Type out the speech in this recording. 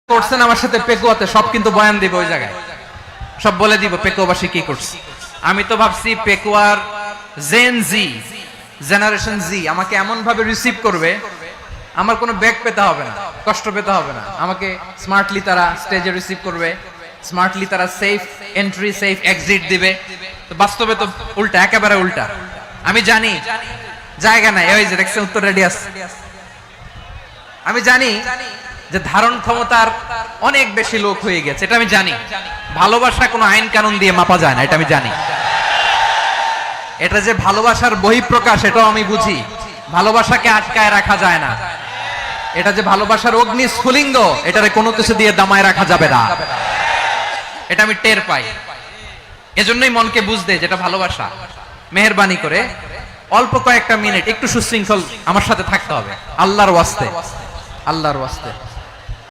করছেন আমার সাথে পেকুয়াতে সব কিন্তু বয়ান দিব ওই জায়গায়, সব বলে দিব পেকুয়াবাসী কি করছে। আমি তো ভাবছি পেকুয়ার জেনারেশন জি আমাকে এমন ভাবে রিসিভ করবে, আমার কোনো ব্যাক পেতে হবে না, কষ্ট পেতে হবে না, আমাকে স্মার্টলি তারা স্টেজে রিসিভ করবে, স্মার্টলি তারা সেফ এন্ট্রি সেফ এক্সিট দিবে। তো বাস্তবে তো উল্টা, একেবারে উল্টা। আমি জানি জায়গা নাই, ওই যে দেখছেন উত্তর রেডি আছে। আমি জানি যে ধারণ ক্ষমতার অনেক বেশি লোক হয়ে গেছে, এটা আমি জানি। ভালোবাসা কোনো আইন কানুন দিয়ে মাপা যায় না, এটা আমি জানি। এটা যে ভালোবাসার বহিঃপ্রকাশ এটাও আমি বুঝি, ভালোবাসাকে আটকায় রাখা যায় না। এটা যে ভালোবাসার অগ্নি স্ফুলিঙ্গ, এটারে কোনো কিছু দিয়ে দামায় রাখা যাবে না, এটা আমি টের পাই। এজন্যই মনকে বুঝতে যেটা ভালোবাসা, মেহেরবানি করে অল্প কয়েকটা মিনিট একটু সুশৃঙ্খল আমার সাথে থাকতে হবে, আল্লাহর ওয়াস্তে, আল্লাহর ওয়াস্তে।